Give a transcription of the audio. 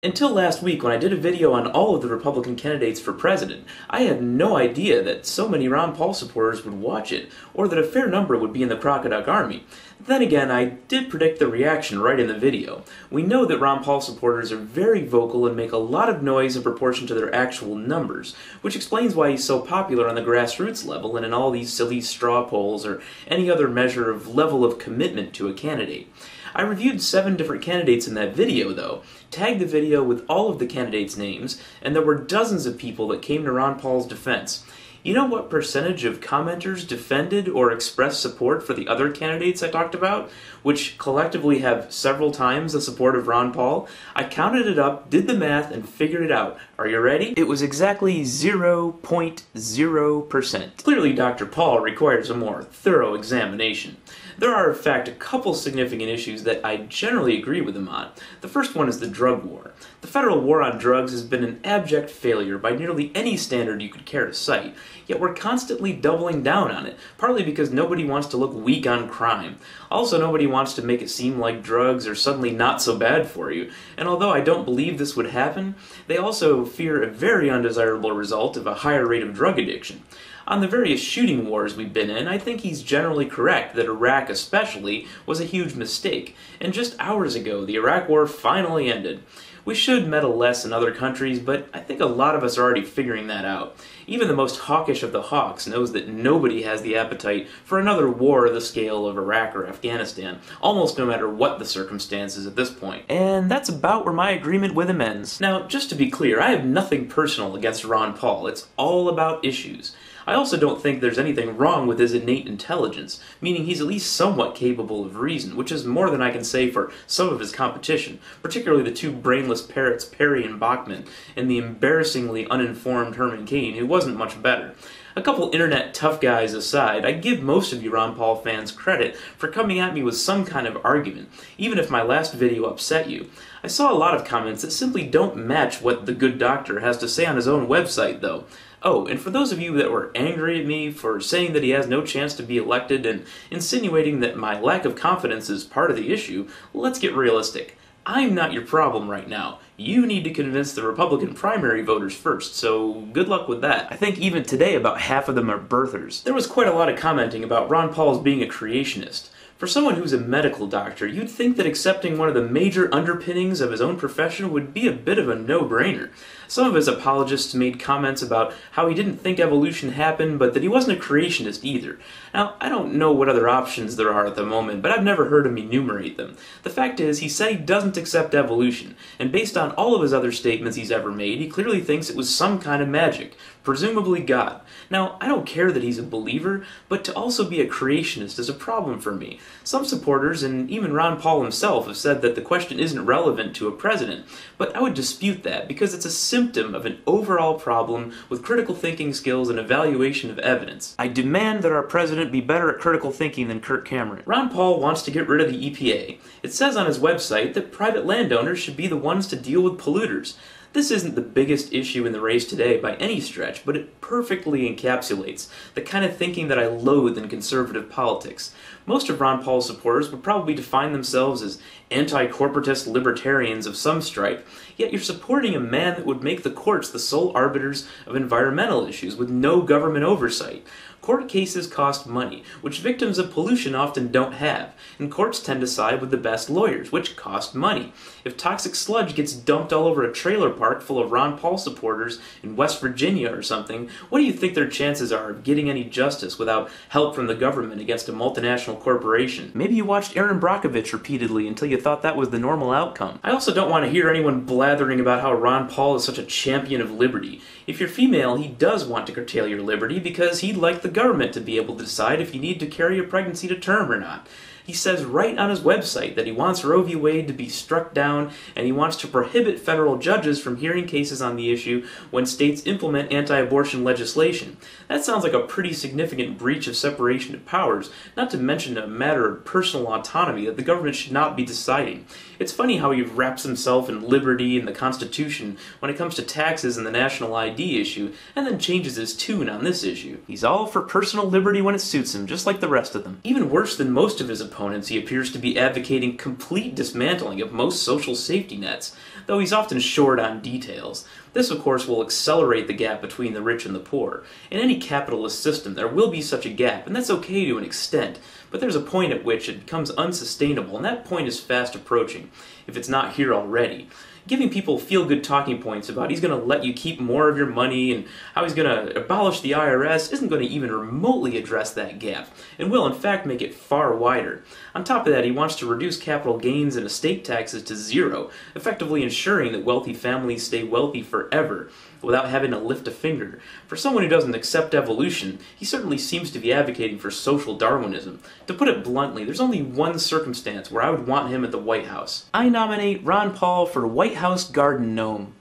Until last week, when I did a video on all of the Republican candidates for president, I had no idea that so many Ron Paul supporters would watch it, or that a fair number would be in the Crocodile Army. Then again, I did predict the reaction right in the video. We know that Ron Paul supporters are very vocal and make a lot of noise in proportion to their actual numbers, which explains why he's so popular on the grassroots level and in all these silly straw polls or any other measure of level of commitment to a candidate. I reviewed 7 different candidates in that video, though, tagged the video with all of the candidates' names, and there were dozens of people that came to Ron Paul's defense. You know what percentage of commenters defended or expressed support for the other candidates I talked about, which collectively have several times the support of Ron Paul? I counted it up, did the math, and figured it out. Are you ready? It was exactly 0.0%. Clearly, Dr. Paul requires a more thorough examination. There are, in fact, a couple significant issues that I generally agree with him on. The first one is the drug war. The federal war on drugs has been an abject failure by nearly any standard you could care to cite, yet we're constantly doubling down on it, partly because nobody wants to look weak on crime. Also, nobody wants to make it seem like drugs are suddenly not so bad for you, and although I don't believe this would happen, they also fear a very undesirable result of a higher rate of drug addiction. On the various shooting wars we've been in, I think he's generally correct that Iraq especially was a huge mistake, and just hours ago the Iraq war finally ended. We should meddle less in other countries, but I think a lot of us are already figuring that out. Even the most hawkish of the hawks knows that nobody has the appetite for another war of the scale of Iraq or Afghanistan, almost no matter what the circumstances at this point. And that's about where my agreement with him ends. Now, just to be clear, I have nothing personal against Ron Paul. It's all about issues. I also don't think there's anything wrong with his innate intelligence, meaning he's at least somewhat capable of reason, which is more than I can say for some of his competition, particularly the 2 brainless parrots Perry and Bachman, and the embarrassingly uninformed Herman Cain, who wasn't much better. A couple internet tough guys aside, I give most of you Ron Paul fans credit for coming at me with some kind of argument, even if my last video upset you. I saw a lot of comments that simply don't match what the good doctor has to say on his own website, though. Oh, and for those of you that were angry at me for saying that he has no chance to be elected and insinuating that my lack of confidence is part of the issue, let's get realistic. I'm not your problem right now. You need to convince the Republican primary voters first, so good luck with that. I think even today about half of them are birthers. There was quite a lot of commenting about Ron Paul's being a creationist. For someone who's a medical doctor, you'd think that accepting one of the major underpinnings of his own profession would be a bit of a no-brainer. Some of his apologists made comments about how he didn't think evolution happened, but that he wasn't a creationist either. Now, I don't know what other options there are at the moment, but I've never heard him enumerate them. The fact is, he said he doesn't accept evolution, and based on all of his other statements he's ever made, he clearly thinks it was some kind of magic, presumably God. Now, I don't care that he's a believer, but to also be a creationist is a problem for me. Some supporters, and even Ron Paul himself, have said that the question isn't relevant to a president, but I would dispute that because it's a symptom of an overall problem with critical thinking skills and evaluation of evidence. I demand that our president be better at critical thinking than Kirk Cameron. Ron Paul wants to get rid of the EPA. It says on his website that private landowners should be the ones to deal with polluters. This isn't the biggest issue in the race today by any stretch, but it perfectly encapsulates the kind of thinking that I loathe in conservative politics. Most of Ron Paul's supporters would probably define themselves as anti-corporatist libertarians of some stripe, yet you're supporting a man that would make the courts the sole arbiters of environmental issues with no government oversight. Court cases cost money, which victims of pollution often don't have, and courts tend to side with the best lawyers, which cost money. If toxic sludge gets dumped all over a trailer park full of Ron Paul supporters in West Virginia or something, what do you think their chances are of getting any justice without help from the government against a multinational corporation? Maybe you watched Aaron Brockovich repeatedly until you thought that was the normal outcome. I also don't want to hear anyone blathering about how Ron Paul is such a champion of liberty. If you're female, he does want to curtail your liberty because he'd like the government to be able to decide if you need to carry a pregnancy to term or not. He says right on his website that he wants Roe v. Wade to be struck down, and he wants to prohibit federal judges from hearing cases on the issue when states implement anti-abortion legislation. That sounds like a pretty significant breach of separation of powers, not to mention a matter of personal autonomy that the government should not be deciding. It's funny how he wraps himself in liberty and the Constitution when it comes to taxes and the national ID issue, and then changes his tune on this issue. He's all for personal liberty when it suits him, just like the rest of them. Even worse than most of his opponents, he appears to be advocating complete dismantling of most social safety nets. though he's often short on details. This, of course, will accelerate the gap between the rich and the poor. In any capitalist system, there will be such a gap, and that's okay to an extent, but there's a point at which it becomes unsustainable, and that point is fast approaching, if it's not here already. Giving people feel-good talking points about he's going to let you keep more of your money and how he's going to abolish the IRS isn't going to even remotely address that gap, and will in fact make it far wider. On top of that, he wants to reduce capital gains and estate taxes to zero, effectively ensuring that wealthy families stay wealthy forever, without having to lift a finger. For someone who doesn't accept evolution, he certainly seems to be advocating for social Darwinism. To put it bluntly, there's only one circumstance where I would want him at the White House. I nominate Ron Paul for White House Garden Gnome.